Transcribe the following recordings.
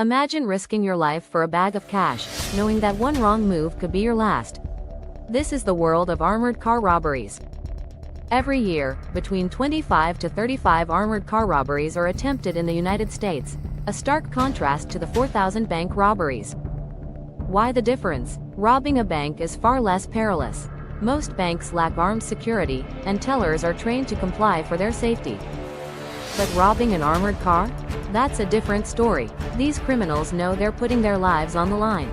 Imagine risking your life for a bag of cash, knowing that one wrong move could be your last. This is the world of armored car robberies. Every year, between 25 to 35 armored car robberies are attempted in the United States, a stark contrast to the 4,000 bank robberies. Why the difference? Robbing a bank is far less perilous. Most banks lack armed security, and tellers are trained to comply for their safety. But robbing an armored car? That's a different story. These criminals know they're putting their lives on the line.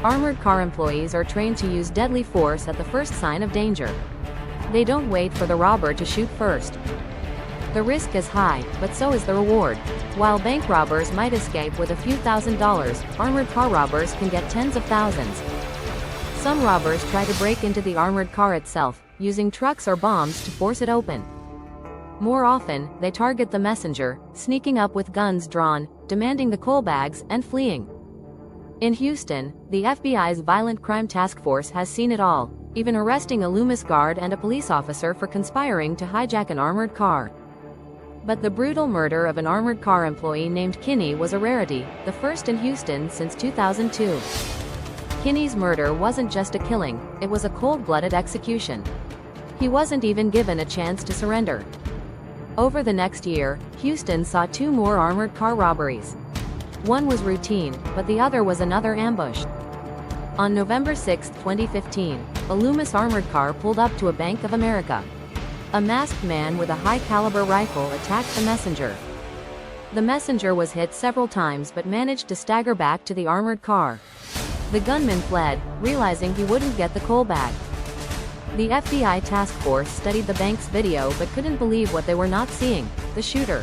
Armored car employees are trained to use deadly force at the first sign of danger. They don't wait for the robber to shoot first. The risk is high, but so is the reward. While bank robbers might escape with a few $1,000s, armored car robbers can get tens of thousands. Some robbers try to break into the armored car itself, using trucks or bombs to force it open. More often, they target the messenger, sneaking up with guns drawn, demanding the coal bags, and fleeing. In Houston, the FBI's Violent Crime Task Force has seen it all, even arresting a Loomis guard and a police officer for conspiring to hijack an armored car. But the brutal murder of an armored car employee named Kinney was a rarity, the first in Houston since 2002. Kinney's murder wasn't just a killing, it was a cold-blooded execution. He wasn't even given a chance to surrender. Over the next year, Houston saw 2 more armored car robberies. One was routine, but the other was another ambush. On November 6, 2015, a Loomis armored car pulled up to a Bank of America. A masked man with a high-caliber rifle attacked the messenger. The messenger was hit several times but managed to stagger back to the armored car. The gunman fled, realizing he wouldn't get the coal bag. The FBI task force studied the bank's video but couldn't believe what they were not seeing: the shooter.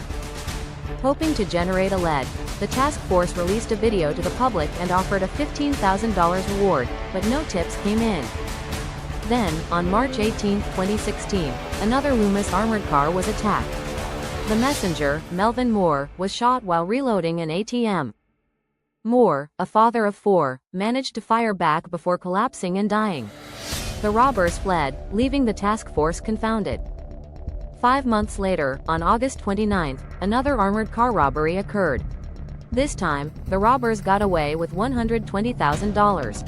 Hoping to generate a lead, the task force released a video to the public and offered a $15,000 reward, but no tips came in. Then, on March 18, 2016, another Loomis armored car was attacked. The messenger, Melvin Moore, was shot while reloading an ATM. Moore, a father of 4, managed to fire back before collapsing and dying. The robbers fled, leaving the task force confounded. 5 months later, on August 29, another armored car robbery occurred. This time, the robbers got away with $120,000.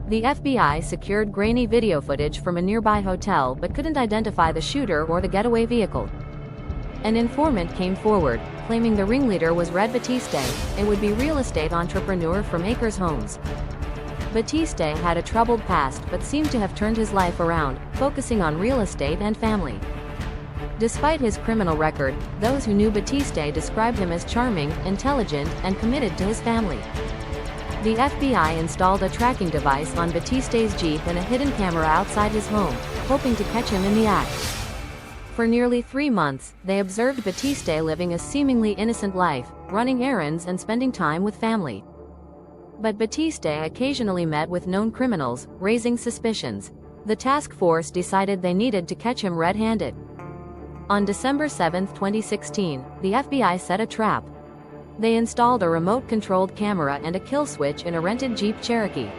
The FBI secured grainy video footage from a nearby hotel but couldn't identify the shooter or the getaway vehicle. An informant came forward, claiming the ringleader was Red Batiste, a would-be real estate entrepreneur from Acres Homes. Batiste had a troubled past but seemed to have turned his life around, focusing on real estate and family. Despite his criminal record, those who knew Batiste described him as charming, intelligent, and committed to his family. The FBI installed a tracking device on Batiste's Jeep and a hidden camera outside his home, hoping to catch him in the act. For nearly 3 months, they observed Batiste living a seemingly innocent life, running errands and spending time with family. But Batiste occasionally met with known criminals, raising suspicions. The task force decided they needed to catch him red-handed. On December 7, 2016, the FBI set a trap. They installed a remote-controlled camera and a kill switch in a rented Jeep Cherokee.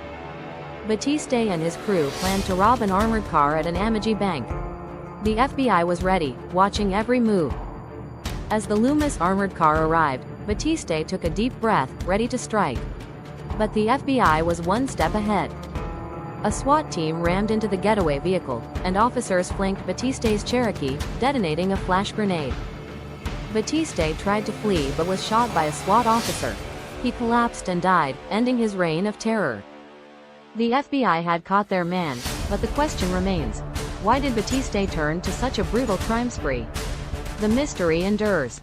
Batiste and his crew planned to rob an armored car at an Amagi bank. The FBI was ready, watching every move. As the Loomis armored car arrived, Batiste took a deep breath, ready to strike. But the FBI was one step ahead. A SWAT team rammed into the getaway vehicle, and officers flanked Batiste's Cherokee, detonating a flash grenade. Batiste tried to flee but was shot by a SWAT officer. He collapsed and died, ending his reign of terror. The FBI had caught their man, but the question remains: why did Batiste turn to such a brutal crime spree? The mystery endures.